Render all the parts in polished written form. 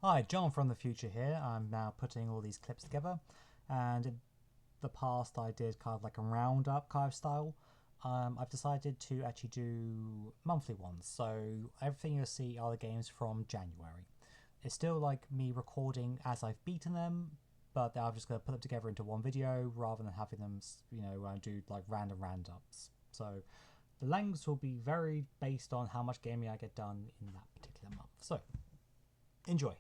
Hi, John from the future here. I'm now putting all these clips together, and in the past I did kind of like a roundup kind of style. I've decided to actually do monthly ones, so everything you'll see are the games from January. It's still like me recording as I've beaten them, but I'm just going to put them together into one video rather than having them, do like random roundups. So the lengths will be very based on how much gaming I get done in that particular month. So enjoy.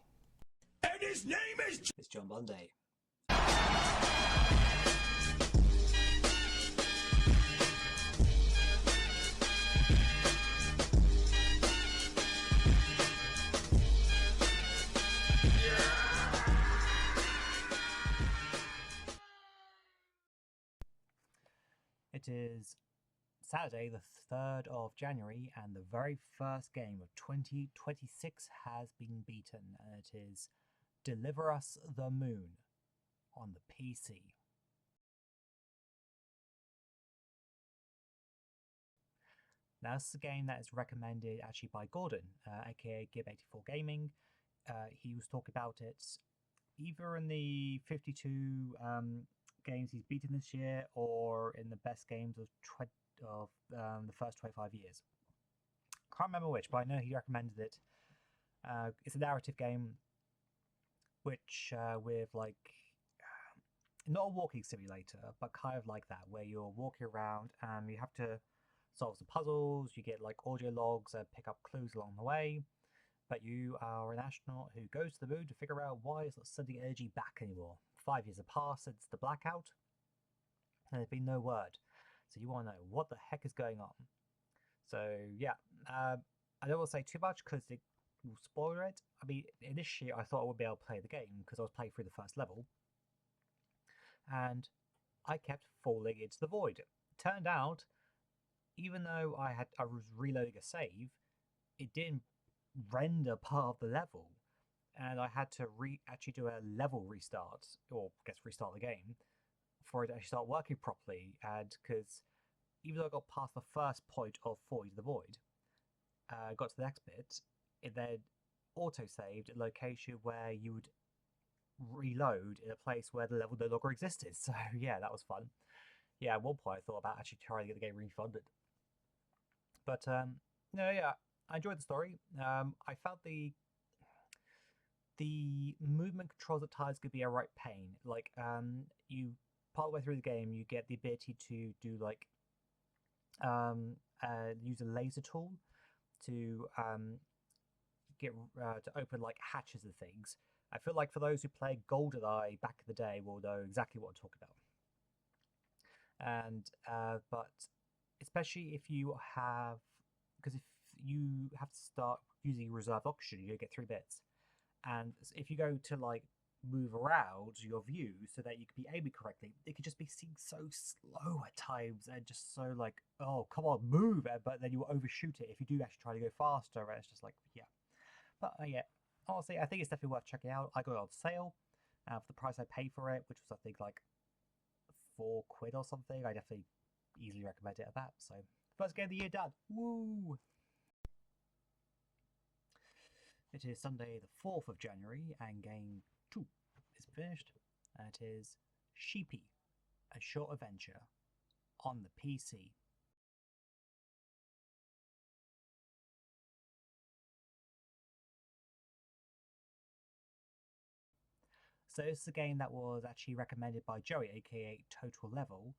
And his name is It's John Monday. It is Saturday, the 3rd of January, and the very first game of 2026 has been beaten, and it is Deliver Us the Moon on the PC. Now, this is a game that is recommended actually by Gordon, aka Gib84 Gaming. He was talking about it either in the 52 games he's beaten this year or in the best games of the first 25 years. Can't remember which, but I know he recommended it. It's a narrative game which with like not a walking simulator, but kind of like that, where you're walking around and you have to solve some puzzles. You get like audio logs and pick up clues along the way. But you are an astronaut who goes to the moon to figure out why it's not sending energy back anymore. 5 years have passed since the blackout, and there's been no word. So you want to know what the heck is going on. So yeah, I don't want to say too much because it will spoil it. I mean, initially I thought I would be able to play the game because I was playing through the first level, and I kept falling into the void. Turned out, even though I was reloading a save, it didn't render part of the level, and I had to actually do a level restart, or I guess restart the game, for it to actually start working properly. And because even though I got past the first point of falling to the void, got to the next bit, it then auto saved a location where you would reload in a place where the level no longer existed. So yeah, that was fun. Yeah, at one point I thought about actually trying to get the game refunded, but no, yeah, I enjoyed the story. I felt the movement controls at times could be a right pain. Like you part of the way through the game, you get the ability to do like use a laser tool to get to open like hatches and things. I feel like for those who played GoldenEye back in the day will know exactly what I'm talking about. And but especially if you have, because if you have to start using reserve oxygen, you get 3 bits. And if you go to like move around your view so that you can be aiming correctly, it could just be seen so slow at times and just so like, oh, come on, move. But then you will overshoot it if you do actually try to go faster. And it's just like, yeah. But yeah, honestly, I think it's definitely worth checking out. I got it on sale for the price I paid for it, which was, I think, like £4 or something. I definitely easily recommend it at that. So, first game of the year done. Woo! It is Sunday, the 4th of January, and game 2 is finished. And it is Sheepy, a short adventure on the PC. So, this is a game that was actually recommended by Joey, aka Total Level.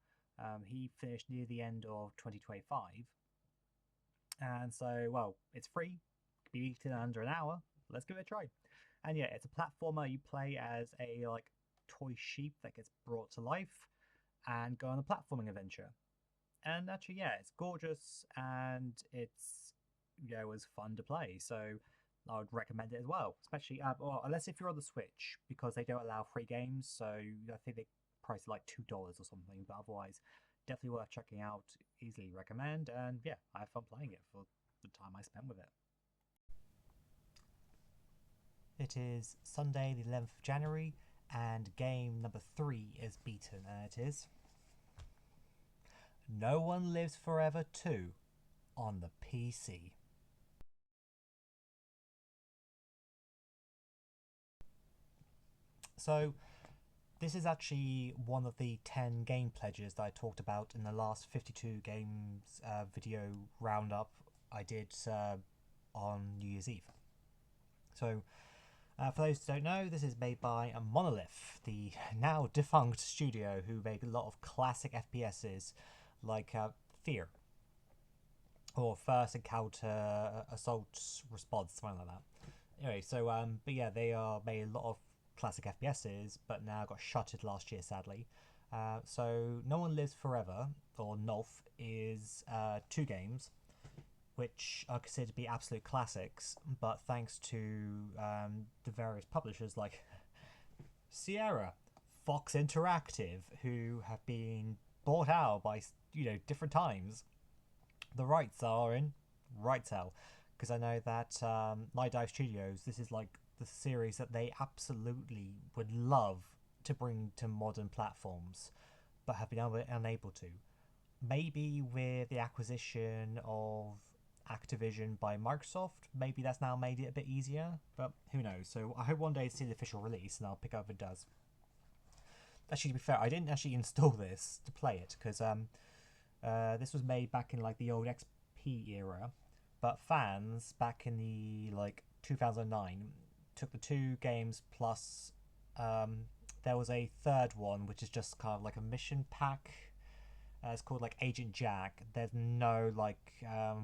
He finished near the end of 2025. And so, well, it's free, can be beaten in under an hour. Let's give it a try. And yeah, it's a platformer. You play as a like toy sheep that gets brought to life and go on a platforming adventure. And actually, yeah, it's gorgeous and it's it was fun to play. So I would recommend it as well, especially well, unless if you're on the Switch because they don't allow free games. So I think they price it like $2 or something. But otherwise, definitely worth checking out. Easily recommend. And yeah, I have fun playing it for the time I spent with it. It is Sunday, the 11th of January, and game number 3 is beaten, and it is No One Lives Forever 2 on the PC. So this is actually one of the 10 game pledges that I talked about in the last 52 games video roundup I did on New Year's Eve. So, for those who don't know, this is made by Monolith, the now defunct studio who make a lot of classic FPSs like Fear or First Encounter Assault Response, something like that. Anyway, so but yeah, they made a lot of classic FPSs, but now got shuttered last year, sadly. So No One Lives Forever, or NOLF, is 2 games which are considered to be absolute classics, but thanks to the various publishers like Sierra, Fox Interactive, who have been bought out by different times, the rights are in right hell. Because I know that Night Dive Studios, this is like the series that they absolutely would love to bring to modern platforms, but have been unable to. Maybe with the acquisition of Activision by Microsoft, maybe that's now made it a bit easier, but who knows. So I hope one day to see the official release, and I'll pick up if it does. Actually, to be fair, I didn't actually install this to play it because this was made back in like the old XP era, but fans back in the 2009 took the 2 games plus there was a third one which is just kind of like a mission pack. It's called like Agent Jack. There's no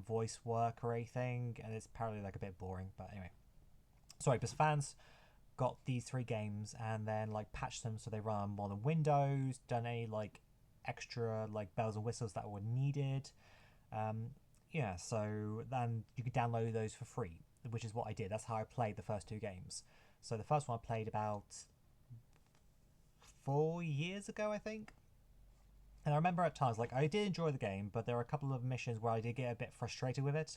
voice work or anything, and it's apparently a bit boring. But anyway, sorry, but fans got these 3 games and then patched them so they run on modern Windows. Done any extra bells and whistles that were needed. Yeah, so then you can download those for free, which is what I did. That's how I played the first 2 games. So the first one I played about 4 years ago, I think. And I remember at times, I did enjoy the game, but there were a couple of missions where I did get a bit frustrated with it.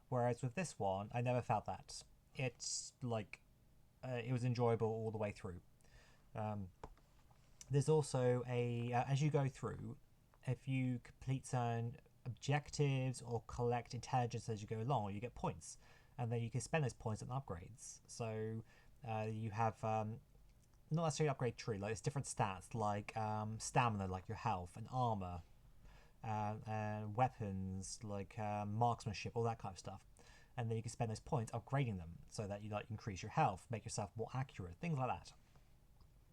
Whereas with this one, I never felt that. It's it was enjoyable all the way through. There's also as you go through, if you complete certain objectives or collect intelligence as you go along, you get points, and then you can spend those points on upgrades. So you have not necessarily upgrade tree, it's different stats like stamina, like your health, and armor, and weapons like marksmanship, all that kind of stuff. And then you can spend those points upgrading them so that you increase your health, make yourself more accurate, things like that.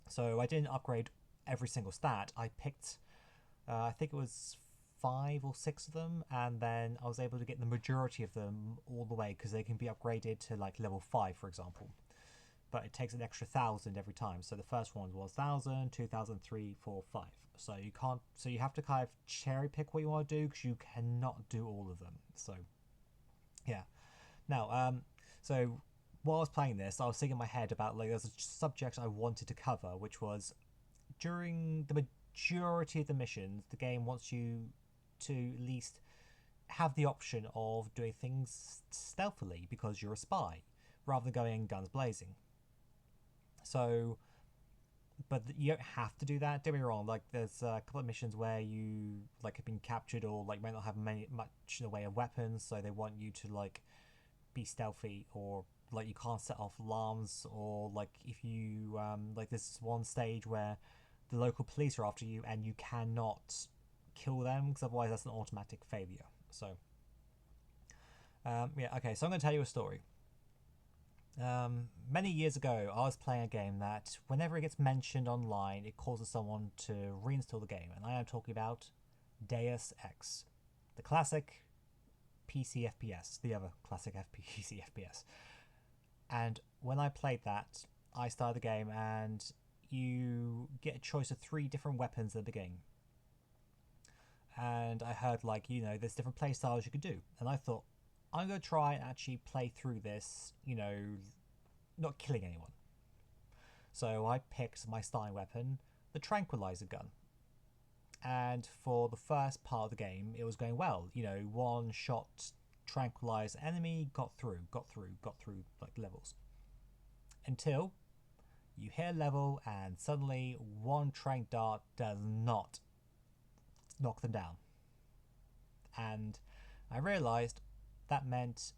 So I didn't upgrade every single stat. I picked I think it was 5 or 6 of them, and then I was able to get the majority of them all the way because they can be upgraded to level 5, for example. But it takes an extra 1,000 every time. So the first one was 1,000, 2,000, 3, 4, 5. So you can't. So you have to kind of cherry pick what you want to do because you cannot do all of them. So yeah. Now, so while I was playing this, I was thinking in my head about there's a subject I wanted to cover, which was during the majority of the missions, the game wants you to at least have the option of doing things stealthily because you're a spy, rather than going in guns blazing. So, but you don't have to do that. Don't be wrong. There's a couple of missions where you have been captured or might not have much in the way of weapons, so they want you to be stealthy, or you can't set off alarms, or if you there's one stage where the local police are after you and you cannot kill them because otherwise that's an automatic failure. So yeah, okay, so I'm going to tell you a story. Many years ago, I was playing a game that whenever it gets mentioned online, it causes someone to reinstall the game, and I am talking about Deus Ex, the classic PC FPS, the other classic PC FPS. And when I played that, I started the game, and you get a choice of 3 different weapons at the beginning. And I heard there's different play styles you could do, and I thought, I'm going to try and actually play through this, not killing anyone. So I picked my starting weapon, the tranquilizer gun. And for the first part of the game, it was going well. One shot, tranquilize enemy, got through levels. Until you hit a level and suddenly one tranq dart does not knock them down. And I realised that meant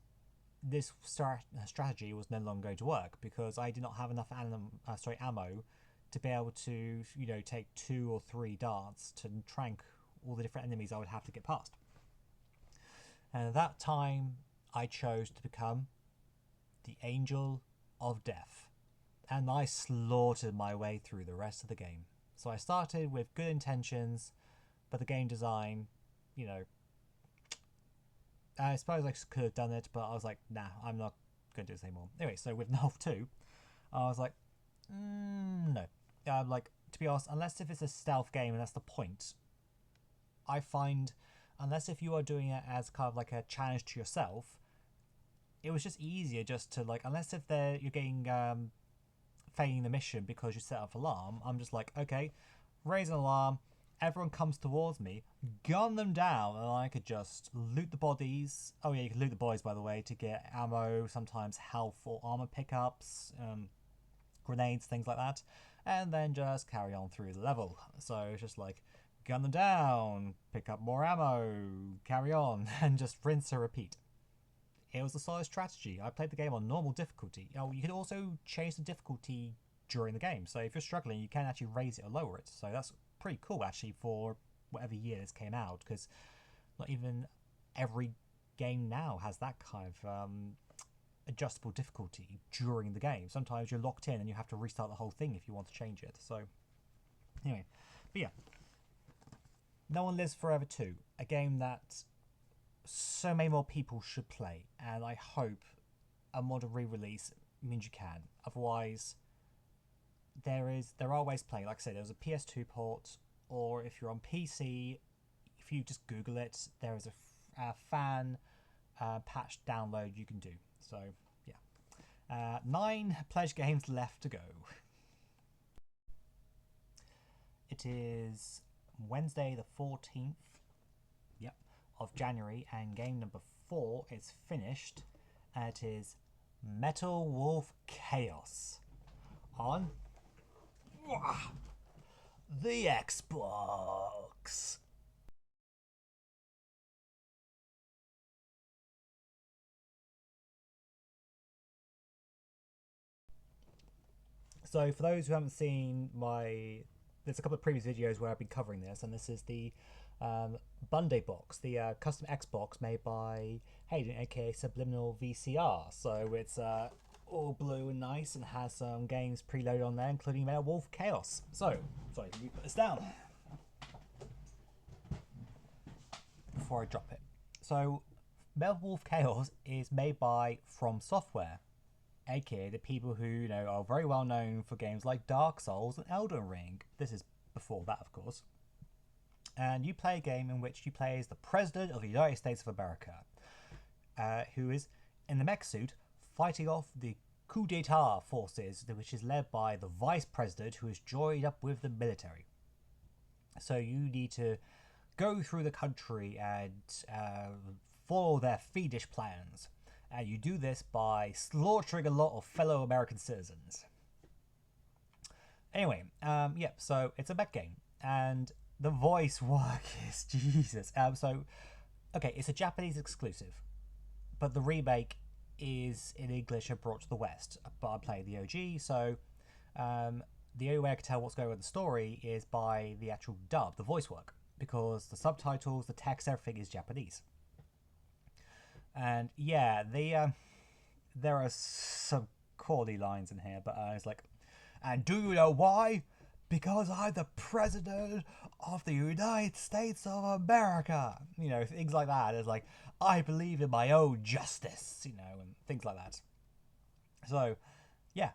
this strategy was no longer going to work because I did not have enough ammo to be able to, take 2 or 3 darts to trank all the different enemies I would have to get past. And at that time, I chose to become the Angel of Death. And I slaughtered my way through the rest of the game. So I started with good intentions, but the game design, I suppose I could have done it, but I was like, nah, I'm not going to do this anymore. Anyway, so with Nulf 2, I was like, no. To be honest, unless if it's a stealth game and that's the point, I find, unless if you are doing it as kind of like a challenge to yourself, it was just easier just to, unless if you're getting, failing the mission because you set off alarm, I'm just like, okay, raise an alarm, everyone comes towards me, gun them down, and I could just loot the bodies. Oh yeah, you can loot the bodies, by the way, to get ammo, sometimes health or armor pickups, grenades, things like that, and then just carry on through the level. So it's just like, gun them down, pick up more ammo, carry on, and just rinse and repeat. It was a solid strategy. I played the game on normal difficulty. You can also change the difficulty during the game. So if you're struggling, you can actually raise it or lower it. So that's pretty cool, actually, for whatever year this came out, because not even every game now has that kind of adjustable difficulty during the game. Sometimes you're locked in and you have to restart the whole thing if you want to change it. So anyway, but yeah, No One Lives Forever 2, a game that so many more people should play, and I hope a modern re-release means you can. Otherwise, there are ways to play. Like I said, there's a PS2 port, or if you're on PC, if you just Google it, there is a fan patch download you can do. So yeah, 9 pledge games left to go. It is Wednesday the 14th. Yep. Of January, and game number 4 is finished, and it is Metal Wolf Chaos on the Xbox. So for those who haven't seen there's a couple of previous videos where I've been covering this, and this is the Bunday box, the custom Xbox made by Hayden, aka Subliminal VCR. So it's all blue and nice and has some games preloaded on there, including Metal Wolf Chaos. So, sorry, let me put this down before I drop it. So, Metal Wolf Chaos is made by From Software, aka the people who are very well known for games like Dark Souls and Elden Ring. This is before that, of course. And you play a game in which you play as the President of the United States of America, who is in the mech suit fighting off the coup d'etat forces, which is led by the Vice President, who is joined up with the military. So you need to go through the country and follow their fiendish plans. And you do this by slaughtering a lot of fellow American citizens. Anyway, so it's a mech game, and the voice work is Jesus. Okay, it's a Japanese exclusive, but the remake is in English and brought to the West. But I play the OG, so the only way I can tell what's going on in the story is by the actual dub, the voice work, because the subtitles, the text, everything is Japanese. And yeah, there are some corny lines in here, but it's like, and do you know why? Because I'm the President of the United States of America. Things like that. It's like, I believe in my own justice, and things like that. So, yeah.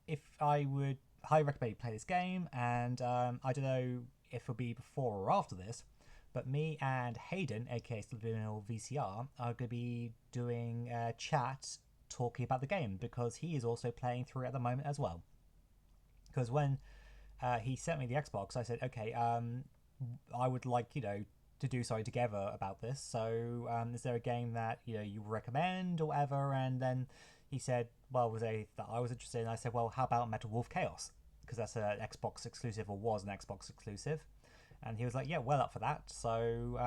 If I would highly recommend you play this game, and I don't know if it'll be before or after this, but me and Hayden, aka Subliminal VCR, are going to be doing a chat talking about the game, because he is also playing through it at the moment as well. Because when he sent me the Xbox, I said, okay, I would like, to do something together about this. So is there a game that, you recommend or whatever? And then he said, well, was there that I was interested in? I said, well, how about Metal Wolf Chaos? Because that's an Xbox exclusive, or was an Xbox exclusive. And he was like, yeah, well up for that. So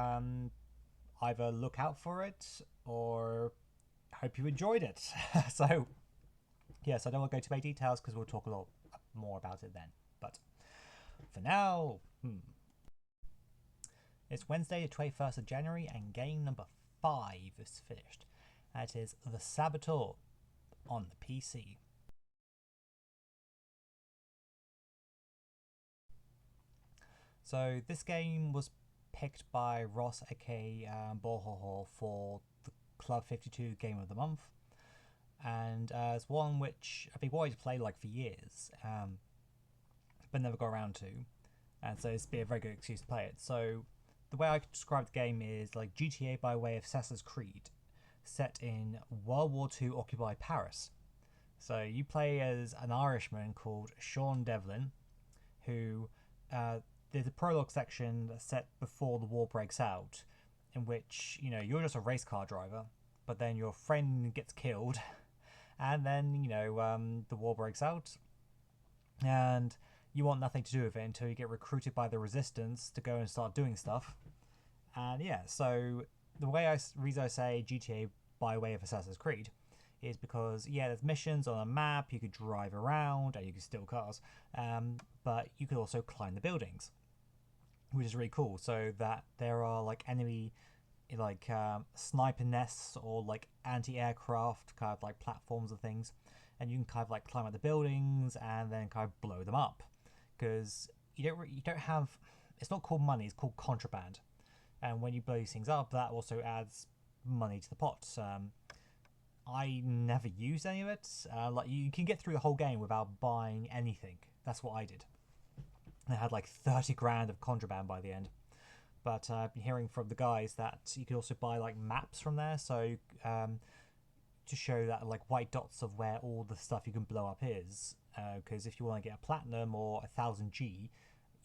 either look out for it or hope you enjoyed it. So, yes, I don't want to go into many details because we'll talk a lot more about it then. But for now, it's Wednesday, the 21st of January, and game number 5 is finished. That is The Saboteur on the PC. So this game was picked by Ross aka Borhoho for the Club 52 Game of the Month, and it's one which I've been wanting to play like for years, but never got around to, and so it's been a very good excuse to play it. So the way I could describe the game is like GTA by way of Assassin's Creed, set in World War II occupied Paris. So you play as an Irishman called Sean Devlin, who there's a prologue section that's set before the war breaks out, in which you're just a race car driver, but then your friend gets killed, and then the war breaks out, and you want nothing to do with it until you get recruited by the resistance to go and start doing stuff. And yeah, so the reason I say GTA by way of Assassin's Creed is because there's missions on a map, you could drive around and you can steal cars, but you could also climb the buildings, which is really cool. So that there are like enemy sniper nests or like anti-aircraft kind of like platforms and things, and you can kind of like climb up the buildings and then kind of blow them up, because you don't have, it's not called money, it's called contraband, and when you blow these things up, that also adds money to the pot. I never used any of it. Like you can get through the whole game without buying anything. That's what I did. I had like 30 grand of contraband by the end. But I've been hearing from the guys that you can also buy like maps from there, so to show that like white dots of where all the stuff you can blow up is. Because if you want to get a platinum or 1000G,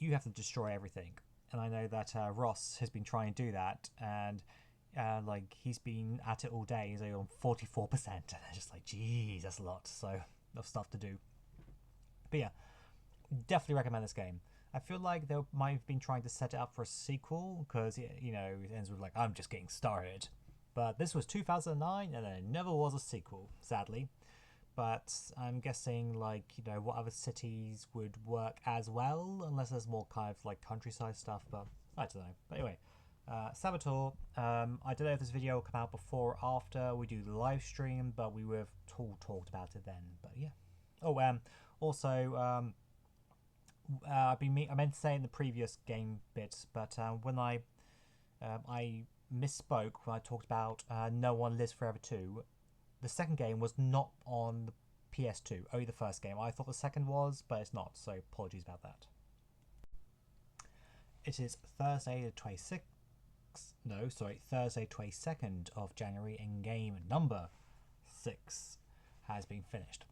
you have to destroy everything. And I know that Ross has been trying to do that, and like he's been at it all day. He's like on 44%, and I'm just like, geez, that's a lot. So of stuff to do. But yeah, definitely recommend this game. I feel like they might have been trying to set it up for a sequel, because it ends with like, I'm just getting started. But this was 2009, and there never was a sequel, sadly. But I'm guessing like what other cities would work as well, unless there's more kind of like countryside stuff. But I don't know. But anyway. Saboteur, I don't know if this video will come out before or after we do the live stream, but we would have talked about it then. But yeah. Oh, also, I meant to say in the previous game bit, but when I misspoke when I talked about No One Lives Forever 2, the second game was not on the PS2, only the first game. I thought the second was, but it's not, so apologies about that. It is Thursday the 26th. Thursday 22nd of January, and game number 6 has been finished.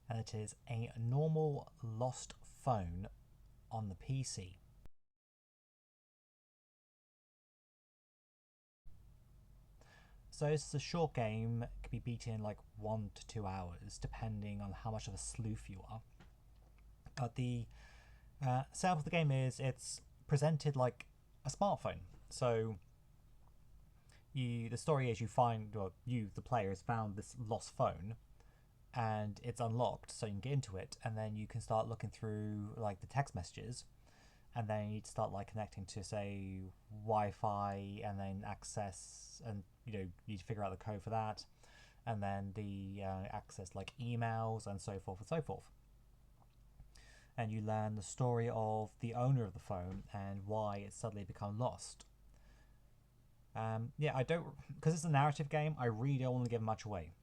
And it is a normal lost phone on the PC. So this is a short game, it can be beaten in like 1 to 2 hours, depending on how much of a sleuth you are. But the setup of the game is it's presented like a smartphone. So the story is the player, has found this lost phone, and it's unlocked, so you can get into it, and then you can start looking through like the text messages, and then you need to start like connecting to say Wi-Fi, and then access, and you need to figure out the code for that, and then the access like emails and so forth and so forth. And you learn the story of the owner of the phone and why it's suddenly become lost. I don't, because it's a narrative game, I really don't want to give much away.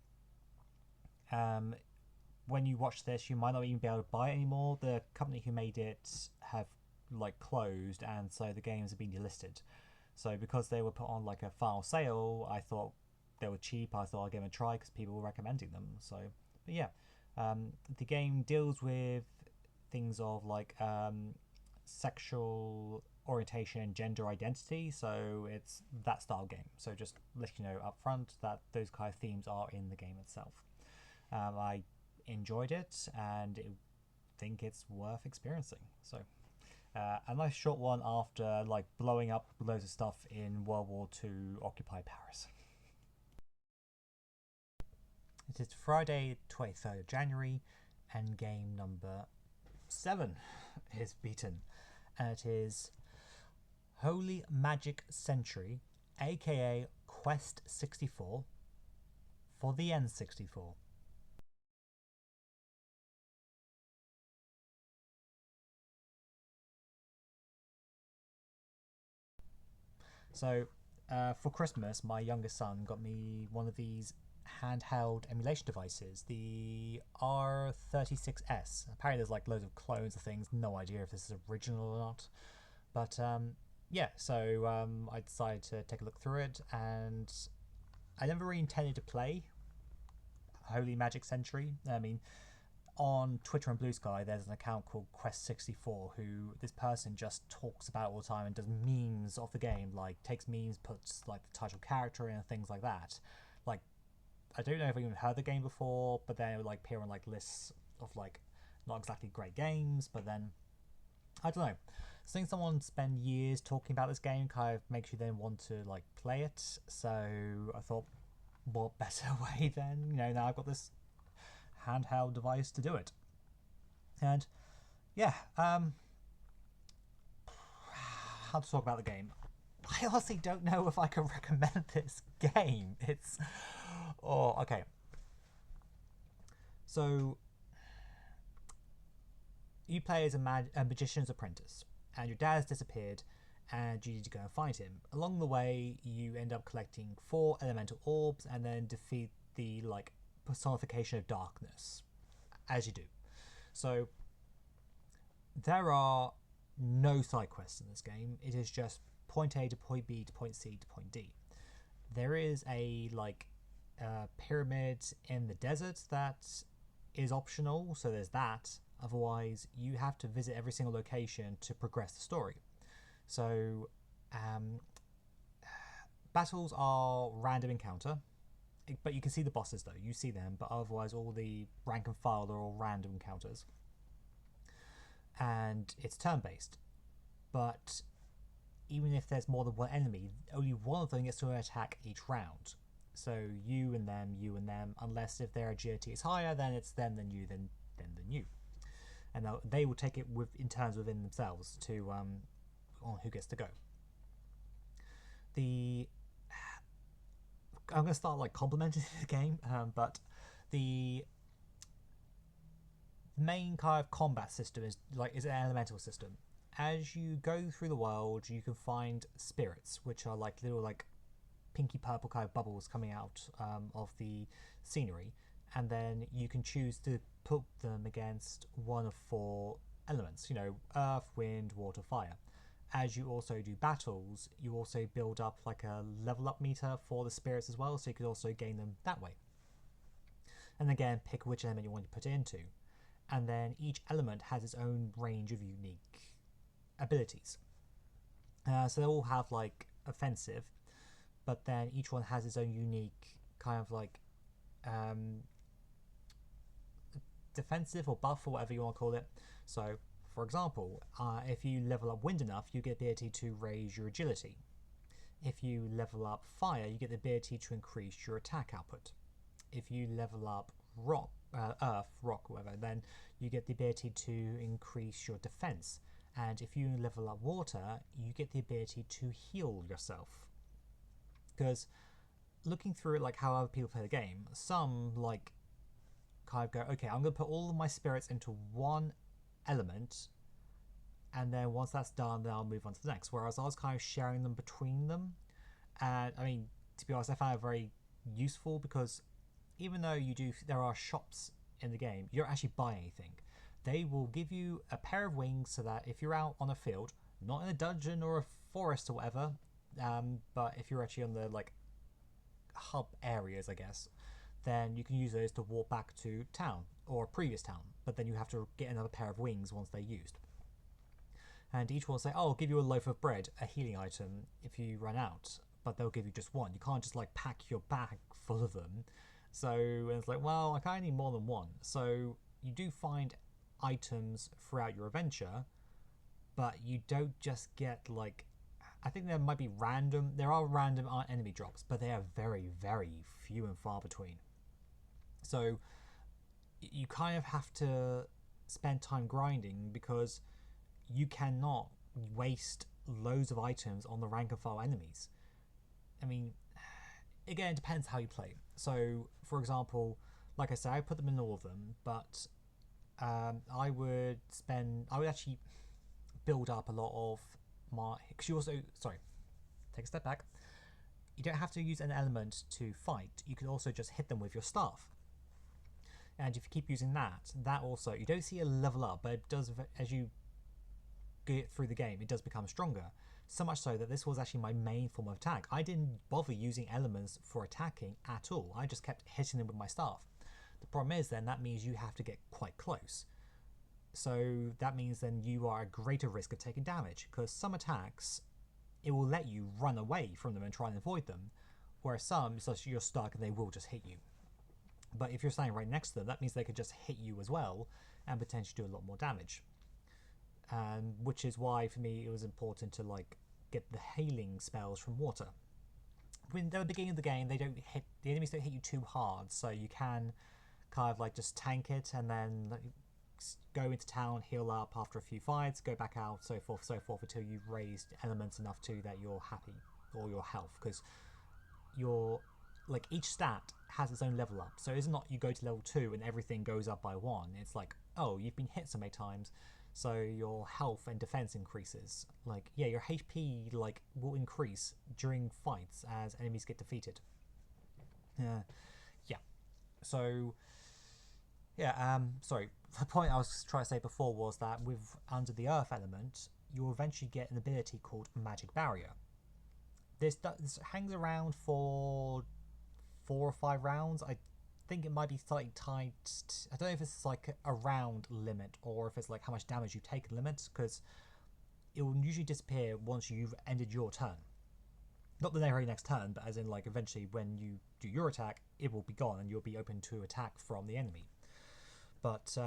When you watch this, you might not even be able to buy it anymore. The company who made it have like closed, and so the games have been delisted. So because they were put on like a file sale, I thought they were cheap. I thought I'd give them a try because people were recommending them. So, but yeah, the game deals with things of like sexual orientation and gender identity, so it's that style game. So just let you know up front that those kind of themes are in the game itself. I enjoyed it, and I think it's worth experiencing. So a nice short one after like blowing up loads of stuff in World War II occupied Paris. It is Friday 23rd of January, endgame number 7 is beaten, and it is Holy Magic Century, aka Quest 64, for the N64. So, for Christmas, my youngest son got me one of these handheld emulation devices, the R36S. Apparently, there's like loads of clones of things. No idea if this is original or not. But yeah, so I decided to take a look through it, and I never really intended to play Holy Magic Century. I mean, on Twitter and Blue Sky, there's an account called Quest64 who this person just talks about all the time and does memes of the game, like takes memes, puts like the title character in and things like that. Like, I don't know if I've even heard the game before, but then it would like appear on like lists of like not exactly great games, but then I don't know. Seeing someone spend years talking about this game kind of makes you then want to like play it. So I thought, what better way then? Now I've got this handheld device to do it. And yeah, how to talk about the game? I honestly don't know if I can recommend this game. It's okay. So you play as a magician's apprentice, and your dad has disappeared, and you need to go and find him. Along the way, you end up collecting 4 elemental orbs, and then defeat the like personification of darkness, as you do. So there are no side quests in this game. It is just point A to point B to point C to point D. There is a pyramid in the desert that is optional, so there's that. Otherwise, you have to visit every single location to progress the story. So battles are random encounter, but you can see the bosses though. You see them, but otherwise all the rank and file are all random encounters. And it's turn-based. But even if there's more than one enemy, only one of them gets to attack each round. So you and them, unless if their agility is higher, then it's them, then you, then you. And they will take it in turns within themselves to on who gets to go. I'm going to start like complimenting the game, but the main kind of combat system is an elemental system. As you go through the world, you can find spirits, which are like little like pinky purple kind of bubbles coming out of the scenery, and then you can choose to put them against one of 4 elements. Earth, wind, water, fire. As you also do battles, you also build up like a level up meter for the spirits as well, so you could also gain them that way. And again, pick which element you want to put it into. And then each element has its own range of unique abilities. So they all have like offensive, but then each one has its own unique kind of like defensive or buff or whatever you want to call it. So for example, if you level up wind enough, you get the ability to raise your agility. If you level up fire, you get the ability to increase your attack output. If you level up earth, rock, whatever, then you get the ability to increase your defense. And if you level up water, you get the ability to heal yourself. Because looking through it, like how other people play the game, some like kind of go, okay, I'm going to put all of my spirits into one element, and then once that's done, then I'll move on to the next. Whereas I was kind of sharing them between them, and I mean, to be honest, I found it very useful because even though there are shops in the game, you don't actually buy anything. They will give you a pair of wings so that if you're out on a field, not in a dungeon or a forest or whatever, but if you're actually on the like hub areas, I guess, then you can use those to walk back to town or a previous town, but then you have to get another pair of wings once they're used. And each one will say, oh, I'll give you a loaf of bread, a healing item, if you run out, but they'll give you just one. You can't just like pack your bag full of them. So it's like, well, I kind of need more than one. So you do find items throughout your adventure, but you don't just get like, I think there might be there are random enemy drops, but they are very, very few and far between. So you kind of have to spend time grinding because you cannot waste loads of items on the rank and file enemies. I mean, again, it depends how you play. So, for example, like I said, I put them in all of them, but I would actually build up a lot of my. Because you also, sorry, take a step back. You don't have to use an element to fight. You can also just hit them with your staff. And if you keep using that also, you don't see a level up, but it does, as you get through the game, it does become stronger. So much so that this was actually my main form of attack. I didn't bother using elements for attacking at all. I just kept hitting them with my staff. The problem is then that means you have to get quite close. So that means then you are at greater risk of taking damage, because some attacks, it will let you run away from them and try and avoid them, whereas some, it's like you're stuck and they will just hit you. But if you're standing right next to them, that means they could just hit you as well and potentially do a lot more damage. Which is why, for me, it was important to like get the healing spells from water. When they're at the beginning of the game, the enemies don't hit you too hard, so you can kind of like just tank it and then go into town, heal up after a few fights, go back out, so forth, until you've raised elements enough to that you're happy, or your health, because your like each stat has its own level up. So it's not you go to level 2 and everything goes up by 1. It's like, oh, you've been hit so many times, so your health and defense increases. Like, yeah, your HP like will increase during fights as enemies get defeated. Yeah. So yeah, sorry. The point I was trying to say before was that with Under the Earth element, you'll eventually get an ability called Magic Barrier. This hangs around for 4 or 5 rounds. I think it might be slightly tied. I don't know if it's like a round limit or if it's like how much damage you take limit, because it will usually disappear once you've ended your turn. Not the very next turn, but as in like eventually when you do your attack, it will be gone and you'll be open to attack from the enemy. But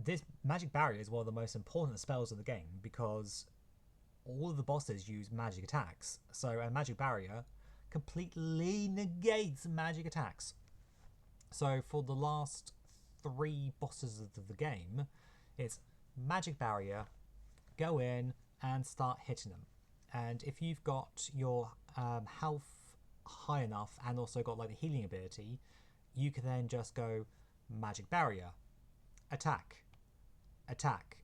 this Magic Barrier is one of the most important spells in the game because all of the bosses use magic attacks. So a Magic Barrier completely negates magic attacks. So for the last 3 bosses of the game, it's Magic Barrier, go in and start hitting them. And if you've got your health high enough and also got like the healing ability, you can then just go Magic Barrier, attack, attack,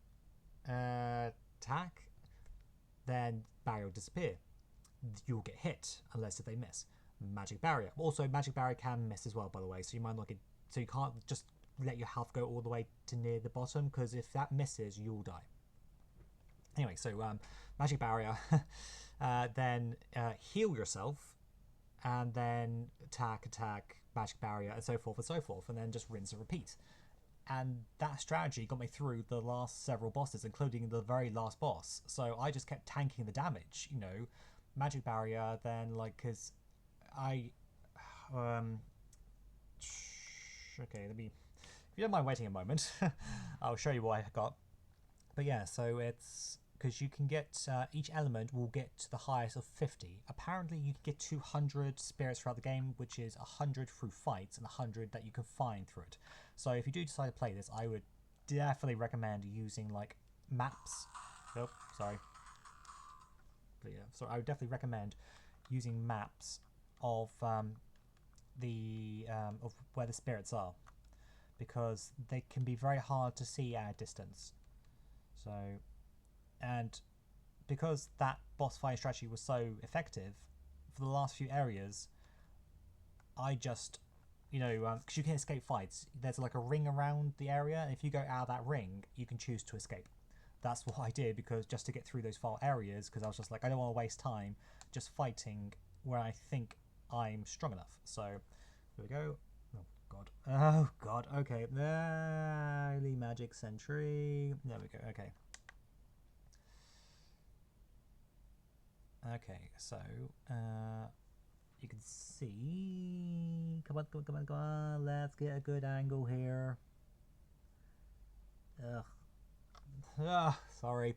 attack, then barrier will disappear. You'll get hit unless if they miss. Magic Barrier. Also, Magic Barrier can miss as well, by the way, so you might not get. So you can't just let your health go all the way to near the bottom, because if that misses, you'll die. Anyway, so Magic Barrier, then heal yourself, and then attack, Magic Barrier, and so forth, and then just rinse and repeat. And that strategy got me through the last several bosses, including the very last boss. So I just kept tanking the damage, you know, Magic Barrier, then like, because I, okay, let me, if you don't mind waiting a moment, I'll show you what I got. But yeah, so it's, because you can get, each element will get to the highest of 50. Apparently you can get 200 spirits throughout the game, which is 100 through fights and 100 that you can find through it. So if you do decide to play this, I would definitely recommend using like maps. Oh, sorry. But yeah, so I would definitely recommend using maps of of where the spirits are, because they can be very hard to see at a distance. So, and because that boss fight strategy was so effective for the last few areas, I just, you know, because you can escape fights, there's like a ring around the area, and if you go out of that ring, you can choose to escape. That's what I did, because just to get through those far areas, because I was just like, I don't want to waste time just fighting where I think I'm strong enough. So here we go. Oh god, okay, early magic sentry, there we go. Okay, so you can see, come on, let's get a good angle here. Sorry,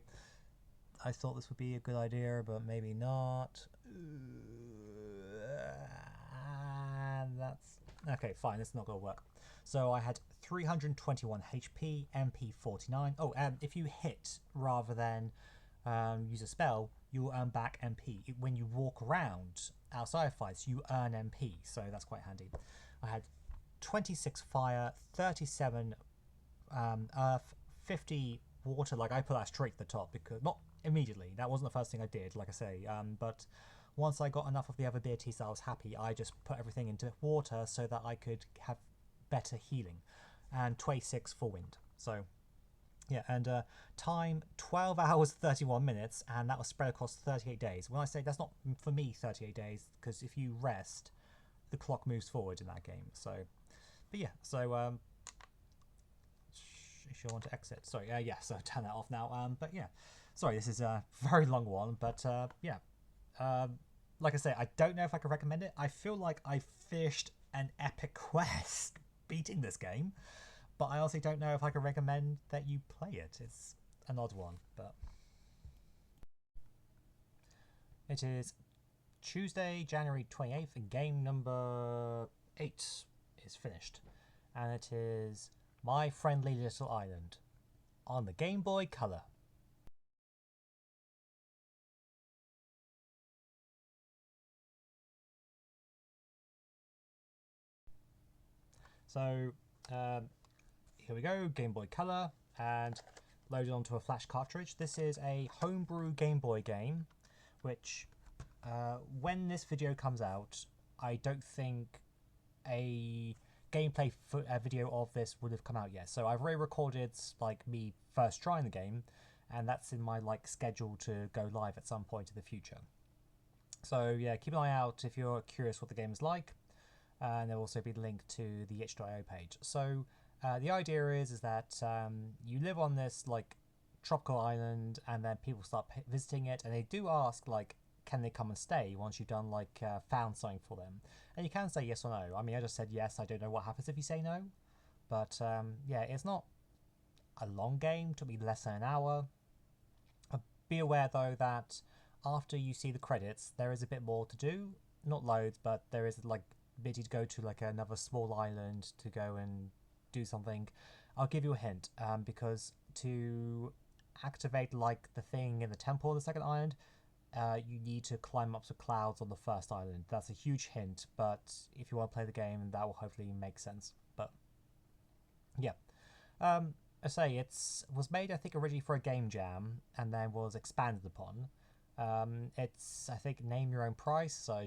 I thought this would be a good idea, but maybe not. And that's okay, fine, it's not gonna work. So I had 321 HP, MP 49. Oh, if you hit rather than use a spell, you'll earn back MP. When you walk around outside of fights, you earn MP, so that's quite handy. I had 26 fire, 37 earth, 50 water. Like, I put that straight to the top because not immediately. That wasn't the first thing I did, like I say. But once I got enough of the other abilities that I was happy, I just put everything into water so that I could have better healing. And 26 for wind. So yeah, and time 12 hours 31 minutes, and that was spread across 38 days. When I say that's not for me 38 days, because if you rest, the clock moves forward in that game. So, but yeah, so if you want to exit, sorry, yeah, so turn that off now. But yeah, sorry, this is a very long one, but yeah, like I say, I don't know if I can recommend it. I feel like I finished an epic quest beating this game, but I also don't know if I can recommend that you play it. It's an odd one, but it is Tuesday, January 28th, and game number 8 is finished, and it is My Friendly Little Island on the Game Boy Color. So here we go, Game Boy Color, and loaded onto a flash cartridge. This is a homebrew Game Boy game, which when this video comes out, I don't think a gameplay video of this would have come out yet. So I've already recorded like me first trying the game, and that's in my like schedule to go live at some point in the future. So yeah, keep an eye out if you're curious what the game is like, and there'll also be a link to the itch.io page. So the idea is that you live on this like tropical island, and then people start visiting it, and they do ask like, can they come and stay once you've done like found something for them? And you can say yes or no. I mean, I just said yes. I don't know what happens if you say no, but yeah, it's not a long game. It took me less than an hour. Be aware though that after you see the credits, there is a bit more to do. Not loads, but there is like ability to go to like another small island to go and do something. I'll give you a hint, because to activate like the thing in the temple of the second island, you need to climb up to clouds on the first island. That's a huge hint, but if you want to play the game, that will hopefully make sense. But yeah, I say it was made, I think, originally for a game jam, and then was expanded upon. It's, I think, name your own price. So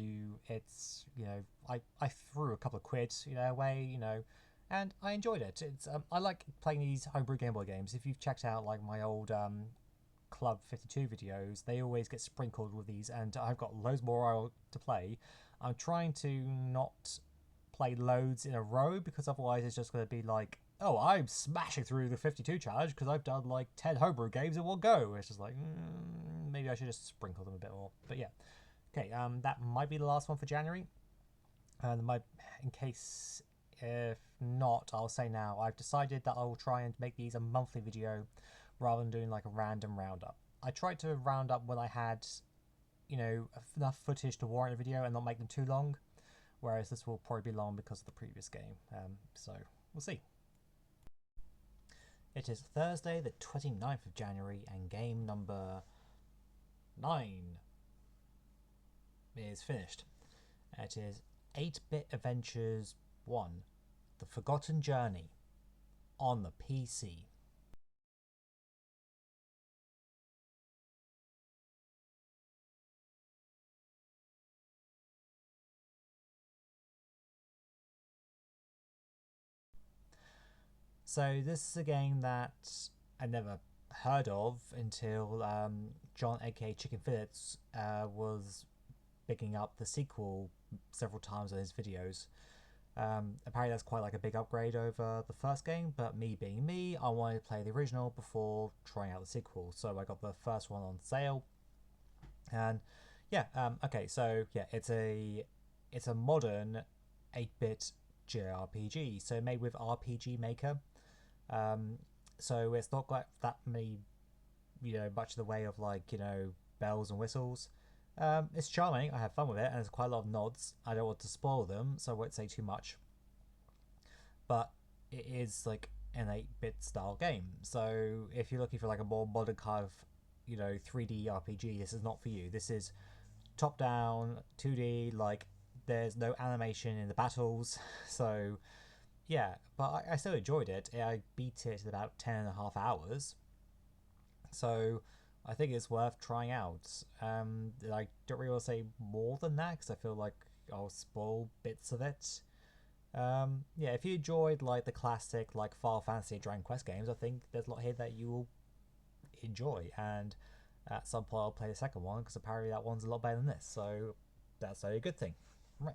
it's, you know, I threw a couple of quid, you know, away, you know, and I enjoyed it. It's I like playing these homebrew Game Boy games. If you've checked out like my old Club 52 videos, they always get sprinkled with these, and I've got loads more to play. I'm trying to not play loads in a row, because otherwise it's just going to be like, oh, I'm smashing through the 52 challenge because I've done like 10 homebrew games in one go. It's just like, maybe I should just sprinkle them a bit more. But yeah, okay, that might be the last one for January, and in case if not, I'll say now, I've decided that I will try and make these a monthly video rather than doing like a random roundup. I tried to round up when I had, you know, enough footage to warrant a video and not make them too long, whereas this will probably be long because of the previous game. So we'll see. It is Thursday the 29th of January, and game number 9 is finished. It is 8-Bit Adventures 1, The Forgotten Journey, on the PC. So this is a game that I never heard of until John, aka Chicken Fillets, was picking up the sequel several times on his videos. Apparently that's quite like a big upgrade over the first game, but me being me, I wanted to play the original before trying out the sequel, so I got the first one on sale. And yeah, okay, so yeah, it's a modern 8-bit JRPG, so made with RPG Maker. So it's not got that many, you know, much of the way of like, you know, bells and whistles. It's charming, I have fun with it, and there's quite a lot of nods. I don't want to spoil them, so I won't say too much. But it is like an 8-bit style game. So if you're looking for like a more modern kind of, 3D RPG, this is not for you. This is top down 2D, like there's no animation in the battles. So yeah, but I still enjoyed it. I beat it in about 10.5 hours. So I think it's worth trying out. I don't really want to say more than that because I feel like I'll spoil bits of it. Yeah, if you enjoyed like the classic like Final Fantasy and Dragon Quest games, I think there's a lot here that you will enjoy. And at some point, I'll play the second one because apparently that one's a lot better than this. So that's a good thing. Right.